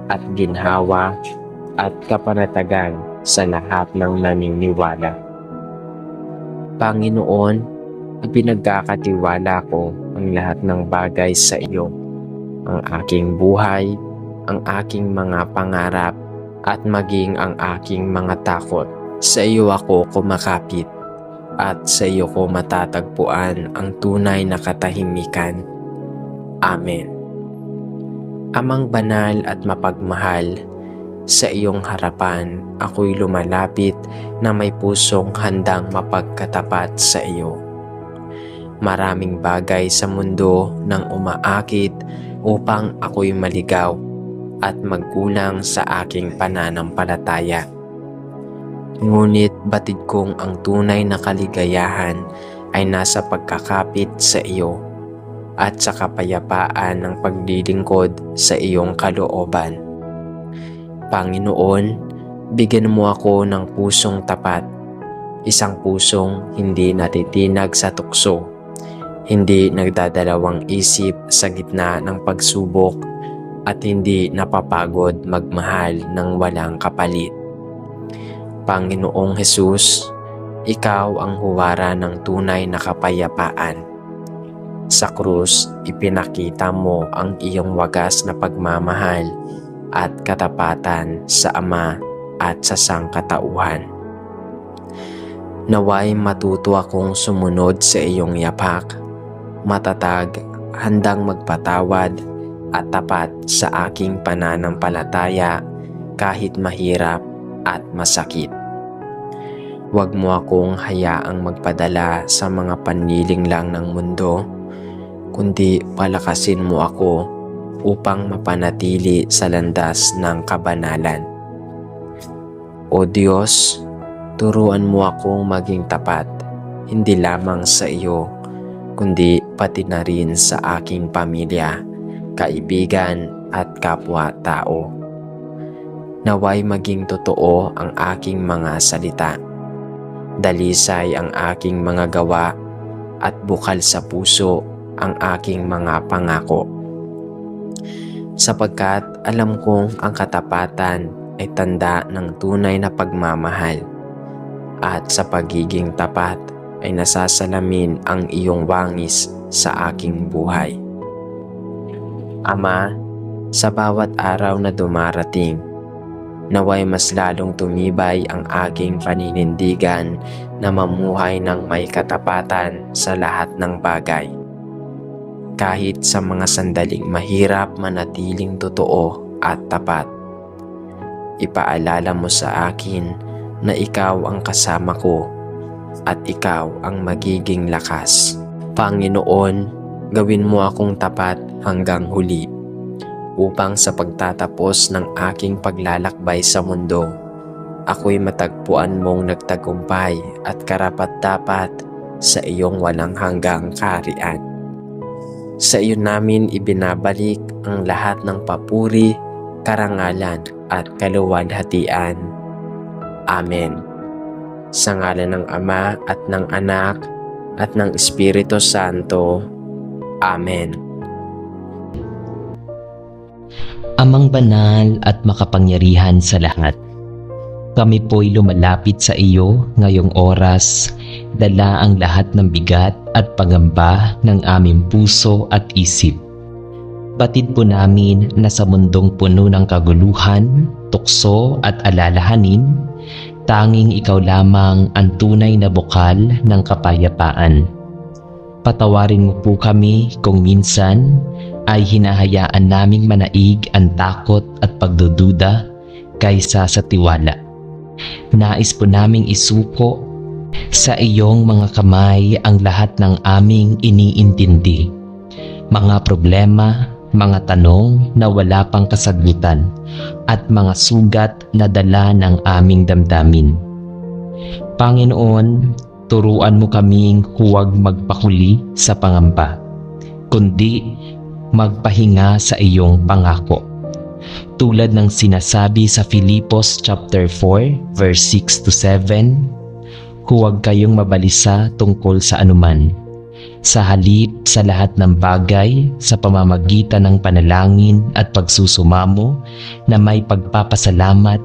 at ginhawa at kapanatagan sa lahat ng naniniwala. Panginoon, ipinagkakatiwala ko ang lahat ng bagay sa iyo, ang aking buhay, ang aking mga pangarap, at maging ang aking mga takot. Sa iyo ako kumakapit, at sa iyo ko matatagpuan ang tunay na katahimikan. Amen. Amang banal at mapagmahal, sa iyong harapan ako'y lumalapit na may pusong handang mapagkatapat sa iyo. Maraming bagay sa mundo nang umaakit upang ako'y maligaw at magkulang sa aking pananampalataya. Ngunit batid kong ang tunay na kaligayahan ay nasa pagkakapit sa iyo at sa kapayapaan ng paglilingkod sa iyong kalooban. Panginoon, bigyan mo ako ng pusong tapat, isang pusong hindi natitinag sa tukso, hindi nagdadalawang isip sa gitna ng pagsubok, at hindi napapagod magmahal ng walang kapalit. Panginoong Hesus, ikaw ang huwara ng tunay na kapayapaan. Sa krus, ipinakita mo ang iyong wagas na pagmamahal at katapatan sa Ama at sa sangkatauhan. Naway matuto akong sumunod sa iyong yapak, matatag, handang magpatawad, at tapat sa aking pananampalataya kahit mahirap at masakit. Huwag mo akong hayaang magpadala sa mga panliling lang ng mundo, kundi palakasin mo ako upang mapanatili sa landas ng kabanalan. O Diyos, turuan mo akong maging tapat, hindi lamang sa iyo, kundi pati na rin sa aking pamilya, kaibigan at kapwa-tao. Naway maging totoo ang aking mga salita, dalisay ang aking mga gawa, at bukal sa puso ang aking mga pangako. Sapagkat alam kong ang katapatan ay tanda ng tunay na pagmamahal, at sa pagiging tapat ay nasasalamin ang iyong wangis sa aking buhay. Ama, sa bawat araw na dumarating, naway mas lalong tumibay ang aking paninindigan na mamuhay ng may katapatan sa lahat ng bagay. Kahit sa mga sandaling mahirap manatiling totoo at tapat. Ipaalala mo sa akin na ikaw ang kasama ko at ikaw ang magiging lakas. Panginoon, gawin mo akong tapat hanggang huli, upang sa pagtatapos ng aking paglalakbay sa mundo, ako'y matagpuan mong nagtagumpay at karapat-dapat sa iyong walang hanggang kaharian. Sa iyo namin ibinabalik ang lahat ng papuri, karangalan at kaluwalhatian. Amen. Sa ngalan ng Ama at ng Anak at ng Espiritu Santo. Amen. Amang banal at makapangyarihan sa lahat, kami po'y lumalapit sa iyo ngayong oras, dala ang lahat ng bigat at pangamba ng aming puso at isip. Batid po namin na sa mundong puno ng kaguluhan, tukso at alalahanin, tanging ikaw lamang ang tunay na bukal ng kapayapaan. Patawarin mo po kami kung minsan ay hinahayaan naming manaig ang takot at pagdududa kaysa sa tiwala. Nais po naming isuko sa iyong mga kamay ang lahat ng aming iniintindi, mga problema, mga tanong na wala pang kasagutan, at mga sugat na dala ng aming damdamin. Panginoon, turuan mo kaming huwag magpakuli sa pangamba, kundi magpahinga sa iyong pangako. Tulad ng sinasabi sa Filipos chapter 4 verse 6 to 7, huwag kayong mabalisa tungkol sa anuman. Sa halip sa lahat ng bagay, sa pamamagitan ng panalangin at pagsusumamo na may pagpapasalamat,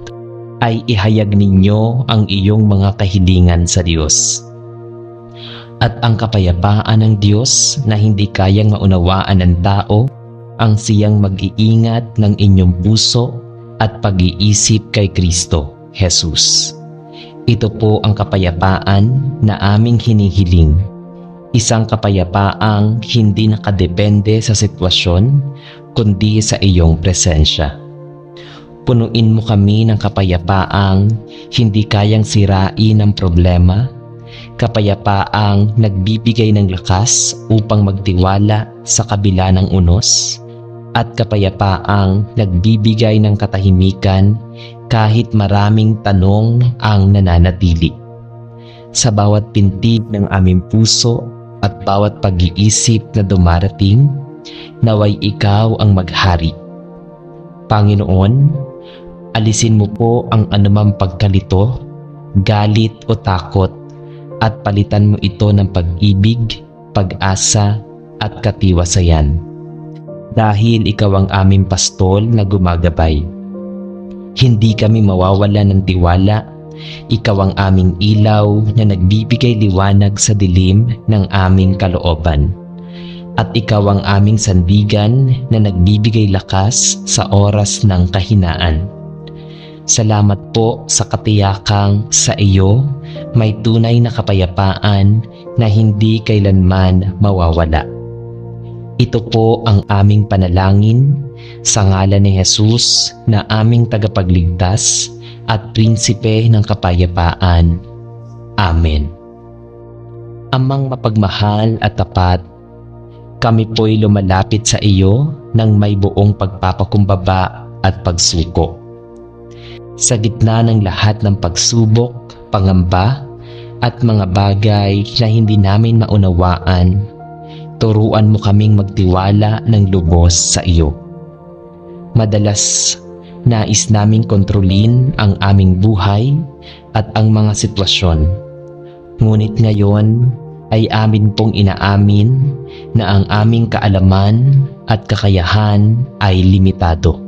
ay ihayag ninyo ang iyong mga kahilingan sa Diyos. At ang kapayapaan ng Diyos na hindi kayang maunawaan ng tao, ang siyang mag-iingat ng inyong puso at pag-iisip kay Kristo, Jesus. Ito po ang kapayapaan na aming hinihiling. Isang kapayapaang hindi nakadepende sa sitwasyon, kundi sa iyong presensya. Punuin mo kami ng kapayapaang hindi kayang sirain ng problema, kapayapaang nagbibigay ng lakas upang magtiwala sa kabila ng unos, at kapayapaang nagbibigay ng katahimikan kahit maraming tanong ang nananatili. Sa bawat pintig ng aming puso at bawat pag-iisip na dumarating, naway ikaw ang maghari. Panginoon, alisin mo po ang anumang pagkalito, galit o takot, at palitan mo ito ng pag-ibig, pag-asa at katiwasayan. Dahil ikaw ang aming pastol na gumagabay. Hindi kami mawawala ng tiwala. Ikaw ang aming ilaw na nagbibigay liwanag sa dilim ng aming kalooban. At ikaw ang aming sandigan na nagbibigay lakas sa oras ng kahinaan. Salamat po sa katiyakang sa iyo may tunay na kapayapaan na hindi kailanman mawawala. Ito po ang aming panalangin sa ngalan ni Jesus na aming tagapagligtas at prinsipe ng kapayapaan. Amen. Amang mapagmahal at tapat, kami po'y lumalapit sa iyo ng may buong pagpapakumbaba at pagsuko. Sa gitna ng lahat ng pagsubok, pangamba, at mga bagay na hindi namin maunawaan, turuan mo kaming magtiwala ng lubos sa iyo. Madalas, nais naming kontrolin ang aming buhay at ang mga sitwasyon. Ngunit ngayon ay amin pong inaamin na ang aming kaalaman at kakayahan ay limitado.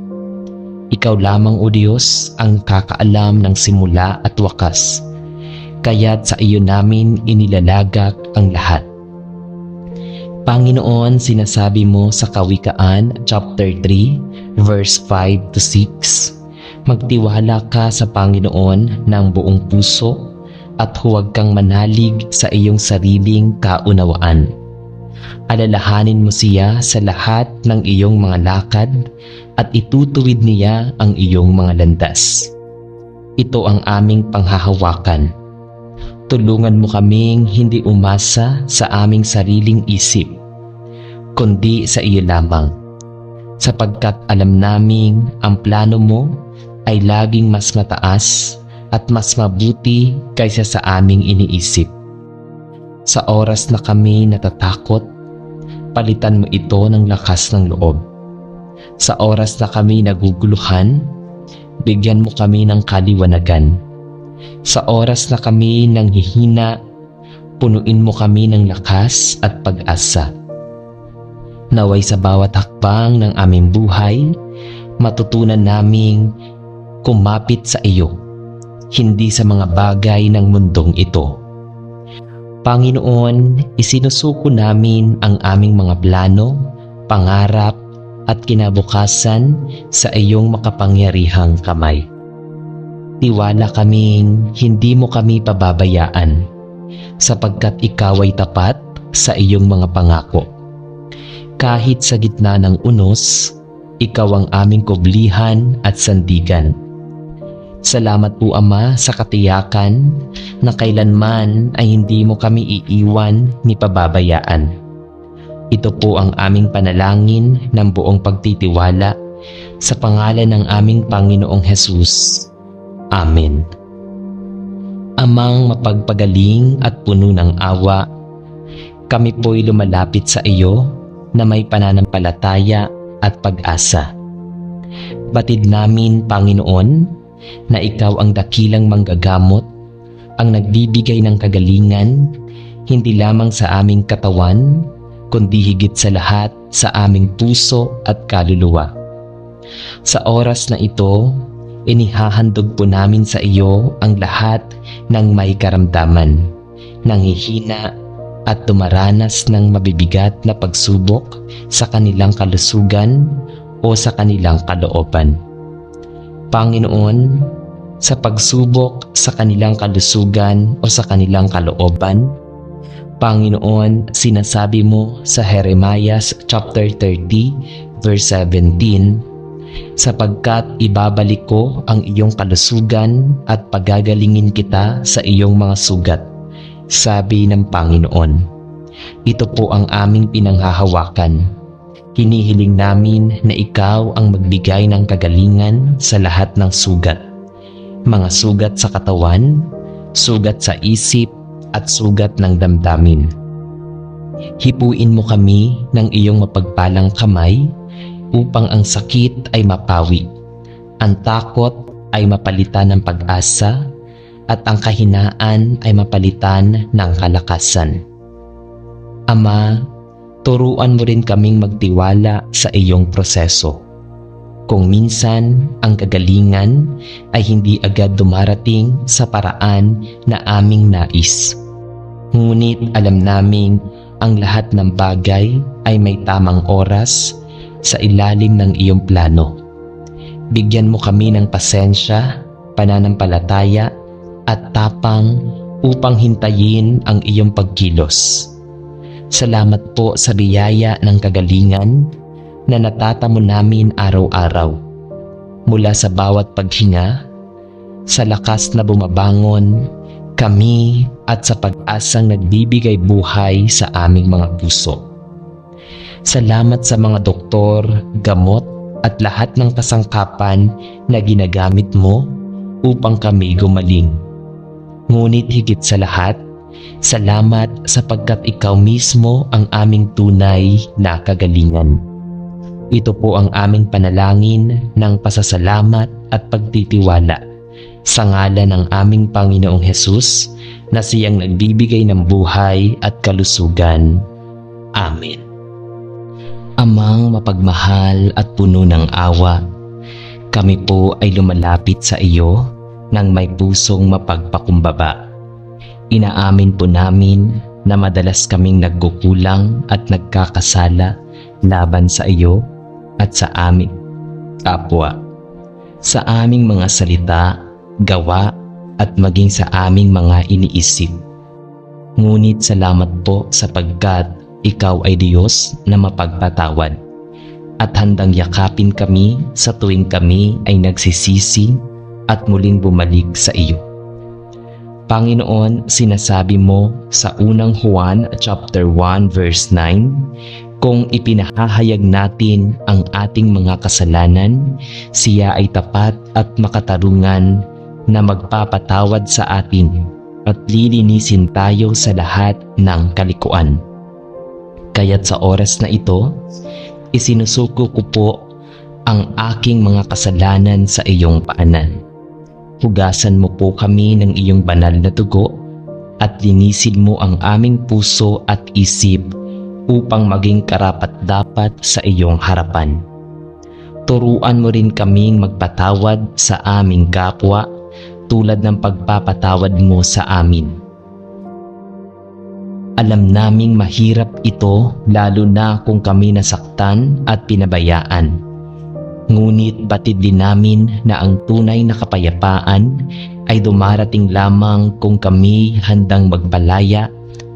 Ikaw lamang, O Diyos, ang kakaalam ng simula at wakas, kaya't sa iyo namin inilalagak ang lahat. Panginoon, sinasabi mo sa Kawikaan chapter 3 verse 5 to 6, magtiwala ka sa Panginoon ng buong puso at huwag kang manalig sa iyong sariling kaunawaan. Alalahanin mo siya sa lahat ng iyong mga lakad at itutuwid niya ang iyong mga landas. Ito ang aming panghahawakan. Tulungan mo kaming hindi umasa sa aming sariling isip, kundi sa iyo lamang, sapagkat alam naming ang plano mo ay laging mas mataas at mas mabuti kaysa sa aming iniisip. Sa oras na kami natatakot, palitan mo ito ng lakas ng loob. Sa oras na kami naguguluhan, bigyan mo kami ng kaliwanagan. Sa oras na kami nanghihina, punuin mo kami ng lakas at pag-asa. Naway sa bawat hakbang ng aming buhay, matutunan naming kumapit sa iyo, hindi sa mga bagay ng mundong ito. Panginoon, isinusuko namin ang aming mga plano, pangarap, at kinabukasan sa iyong makapangyarihang kamay. Tiwala kaming hindi mo kami pababayaan, sapagkat ikaw ay tapat sa iyong mga pangako. Kahit sa gitna ng unos, ikaw ang aming kublihan at sandigan. Salamat po Ama sa katiyakan na kailanman ay hindi mo kami iiwan ni pababayaan. Ito po ang aming panalangin ng buong pagtitiwala sa pangalan ng aming Panginoong Hesus. Amen. Amang mapagpagaling at puno ng awa, kami po'y lumalapit sa iyo na may pananampalataya at pag-asa. Batid namin, Panginoon, na ikaw ang dakilang manggagamot, ang nagbibigay ng kagalingan, hindi lamang sa aming katawan, kundi higit sa lahat sa aming puso at kaluluwa. Sa oras na ito, inihahandog po namin sa iyo ang lahat ng may karamdaman, nanghihina at dumaranas ng mabibigat na pagsubok sa kanilang kalusugan o sa kanilang kalooban. Panginoon, sa pagsubok sa kanilang kalusugan o sa kanilang kalooban, Panginoon, sinasabi mo sa Jeremiah chapter 30 verse 17, sapagkat ibabalik ko ang iyong kalusugan at pagagalingin kita sa iyong mga sugat, sabi ng Panginoon. Ito po ang aming pinanghahawakan. Hinihiling namin na ikaw ang magbigay ng kagalingan sa lahat ng sugat. Mga sugat sa katawan, sugat sa isip, at sugat ng damdamin. Hipuin mo kami ng iyong mapagpalang kamay upang ang sakit ay mapawi, ang takot ay mapalitan ng pag-asa, at ang kahinaan ay mapalitan ng kalakasan. Ama, turuan mo rin kaming magtiwala sa iyong proseso. Kung minsan ang kagalingan ay hindi agad dumarating sa paraan na aming nais. Ngunit alam naming ang lahat ng bagay ay may tamang oras sa ilalim ng iyong plano. Bigyan mo kami ng pasensya, pananampalataya, at tapang upang hintayin ang iyong pagkilos. Salamat po sa biyaya ng kagalingan na natatamo namin araw-araw. Mula sa bawat paghinga, sa lakas na bumabangon, kami at sa pag-asang nagbibigay buhay sa aming mga puso. Salamat sa mga doktor, gamot at lahat ng kasangkapan na ginagamit mo upang kami gumaling. Ngunit higit sa lahat, salamat sapagkat ikaw mismo ang aming tunay na kagalingan. Ito po ang aming panalangin ng pasasalamat at pagtitiwala sa ngalan ng aming Panginoong Hesus na siyang nagbibigay ng buhay at kalusugan. Amen. Amang mapagmahal at puno ng awa, kami po ay lumalapit sa iyo ng may pusong mapagpakumbaba. Inaamin po namin na madalas kaming nagkukulang at nagkakasala laban sa iyo at sa aming kapwa. Sa aming mga salita, gawa at maging sa aming mga iniisip. Ngunit salamat po sapagkat ikaw ay Diyos na mapagpatawad at handang yakapin kami sa tuwing kami ay nagsisisi at muling bumalik sa iyo. Panginoon, sinasabi mo sa unang Juan chapter 1 verse 9, kung ipinahahayag natin ang ating mga kasalanan, siya ay tapat at makatarungan na magpapatawad sa atin at lilinisin tayo sa lahat ng kalikuan. Kaya't sa oras na ito, isinusuko ko po ang aking mga kasalanan sa iyong paanan. Hugasan mo po kami ng iyong banal na dugo at linisin mo ang aming puso at isip upang maging karapat-dapat sa iyong harapan. Turuan mo rin kaming magpatawad sa aming kapwa tulad ng pagpapatawad mo sa amin. Alam naming mahirap ito lalo na kung kami nasaktan at pinabayaan. Ngunit batid din namin na ang tunay na kapayapaan ay dumarating lamang kung kami handang magpalaya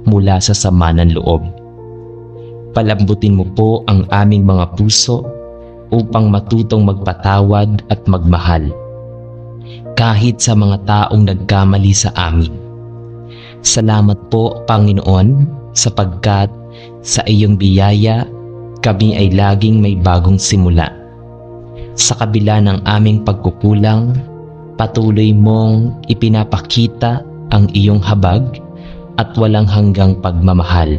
mula sa sama ng loob. Palambutin mo po ang aming mga puso upang matutong magpatawad at magmahal, kahit sa mga taong nagkamali sa amin. Salamat po, Panginoon, sapagkat sa iyong biyaya kami ay laging may bagong simula. Sa kabila ng aming pagkukulang, patuloy mong ipinapakita ang iyong habag at walang hanggang pagmamahal.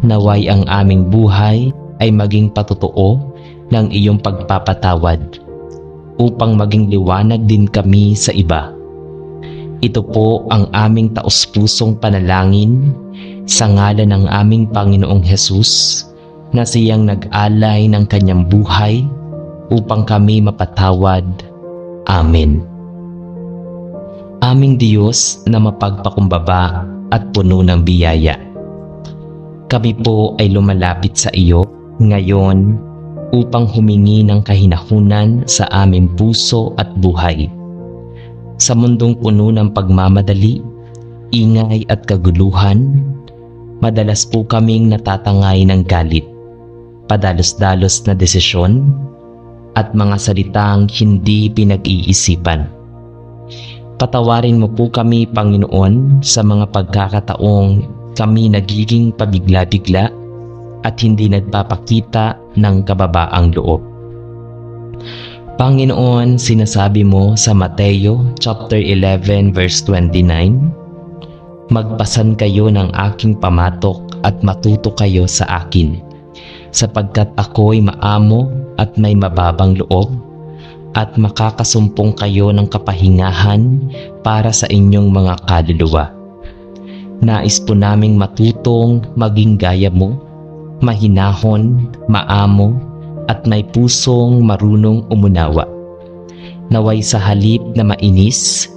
Naway ang aming buhay ay maging patotoo ng iyong pagpapatawad upang maging liwanag din kami sa iba. Ito po ang aming taos-pusong panalangin sa ngalan ng aming Panginoong Hesus na siyang nag-alay ng kanyang buhay upang kami mapatawad. Amen. Aming Diyos na mapagpakumbaba at puno ng biyaya, kami po ay lumalapit sa iyo ngayon upang humingi ng kahinahunan sa aming puso at buhay. Sa mundong puno ng pagmamadali, ingay at kaguluhan, madalas po kaming natatangay ng galit, padalos-dalos na desisyon, at mga salitang hindi pinag-iisipan. Patawarin mo po kami, Panginoon, sa mga pagkakataong kami nagiging pabigla-bigla at hindi nagpapakita ng kababaang loob. Panginoon, sinasabi mo sa Mateo chapter 11 verse 29, "Magpasan kayo ng aking pamatok at matuto kayo sa akin, sapagkat ako'y maamo at may mababang loob, at makakasumpong kayo ng kapahingahan para sa inyong mga kaluluwa." Nais po naming matutong maging gaya mo, mahinahon, maamo, at may pusong marunong umunawa. Naway sa halip na mainis,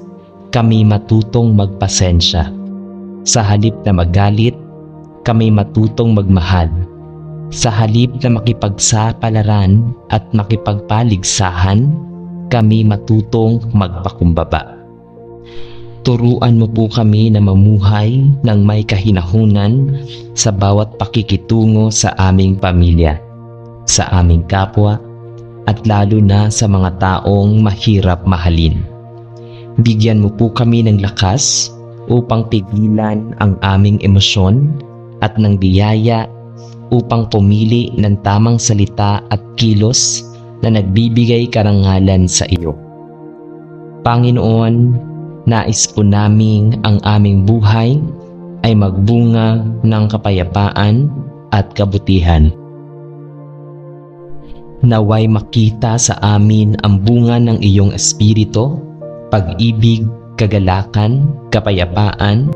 kami matutong magpasensya. Sa halip na magalit, kami matutong magmahal. Sa halip na makipagsapalaran at makipagpaligsahan, kami matutong magpakumbaba. Turuan mo po kami na mamuhay ng may kahinahunan sa bawat pakikitungo sa aming pamilya, sa aming kapwa, at lalo na sa mga taong mahirap mahalin. Bigyan mo po kami ng lakas upang pigilan ang aming emosyon at ng biyaya upang pumili ng tamang salita at kilos na nagbibigay karangalan sa iyo. Panginoon, nais po naming ang aming buhay ay magbunga ng kapayapaan at kabutihan. Naway makita sa amin ang bunga ng iyong espiritu, pag-ibig, kagalakan, kapayapaan,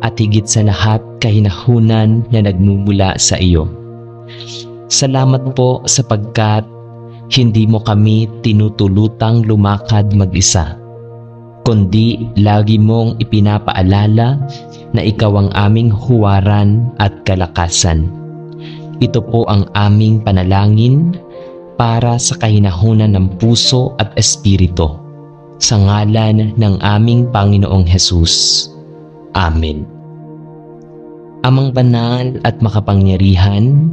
at higit sa lahat kahinahunan na nagmumula sa iyo. Salamat po sapagkat hindi mo kami tinutulutang lumakad mag-isa, kundi lagi mong ipinapaalala na ikaw ang aming huwaran at kalakasan. Ito po ang aming panalangin para sa kahinahunan ng puso at espiritu, sa ngalan ng aming Panginoong Hesus. Amen. Amang banal at makapangyarihan,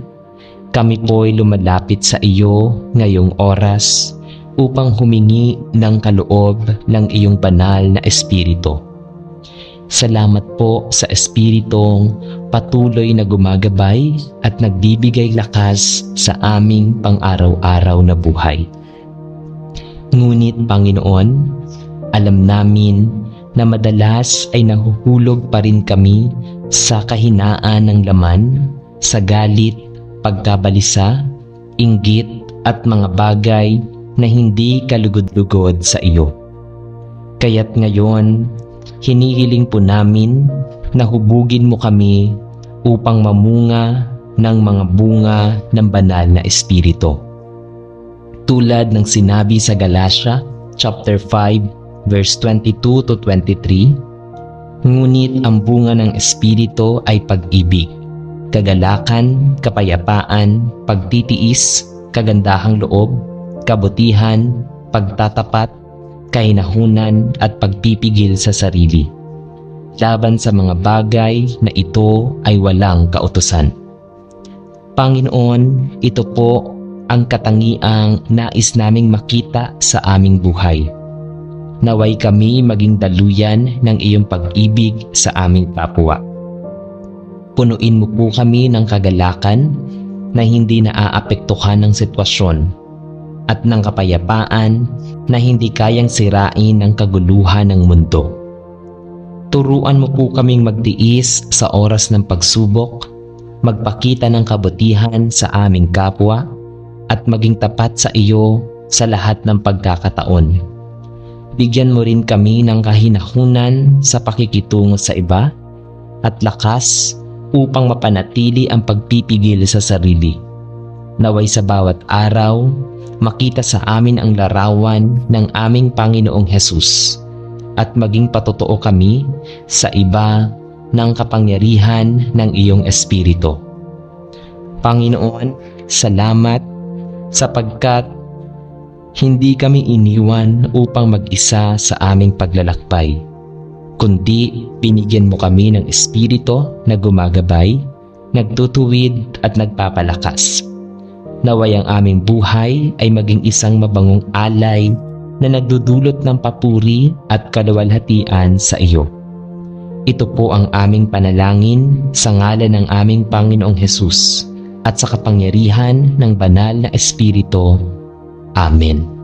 kami po'y lumalapit sa iyo ngayong oras upang humingi ng kaloob ng iyong banal na espiritu. Salamat po sa espiritong patuloy na gumagabay at nagbibigay lakas sa aming pang-araw-araw na buhay. Ngunit Panginoon, alam namin na madalas ay nahuhulog pa rin kami sa kahinaan ng laman, sa galit, pagkabalisa, inggit at mga bagay na hindi kalugod-lugod sa iyo. Kaya't ngayon, hinihiling po namin na hubugin mo kami upang mamunga ng mga bunga ng banal na espiritu. Tulad ng sinabi sa Galatia chapter 5 verse 22 to 23, Ngunit ang bunga ng Espiritu ay pag-ibig, kagalakan, kapayapaan, pagtitiis, kagandahang loob, kabutihan, pagtatapat, kahinahunan at pagpipigil sa sarili. Laban sa mga bagay na ito ay walang kautusan. Panginoon, ito po ang katangiang nais naming makita sa aming buhay. Naway kami maging daluyan ng iyong pag-ibig sa aming kapwa. Punuin mo po kami ng kagalakan na hindi naaapektuhan ng sitwasyon at ng kapayapaan na hindi kayang sirain ng kaguluhan ng mundo. Turuan mo po kaming magtiis sa oras ng pagsubok, magpakita ng kabutihan sa aming kapwa at maging tapat sa iyo sa lahat ng pagkakataon. Bigyan mo rin kami ng kahinahunan sa pakikitungo sa iba at lakas upang mapanatili ang pagpipigil sa sarili. Naway sa bawat araw, makita sa amin ang larawan ng aming Panginoong Hesus at maging patotoo kami sa iba ng kapangyarihan ng iyong Espiritu. Panginoon, salamat sapagkat hindi kami iniwan upang mag-isa sa aming paglalakbay, kundi binigyan mo kami ng Espiritu na gumagabay, nagtutuwid at nagpapalakas. Naway ang aming buhay ay maging isang mabangong alay na nagdudulot ng papuri at kaluwalhatian sa iyo. Ito po ang aming panalangin sa ngalan ng aming Panginoong Hesus at sa kapangyarihan ng banal na Espiritu. Amen.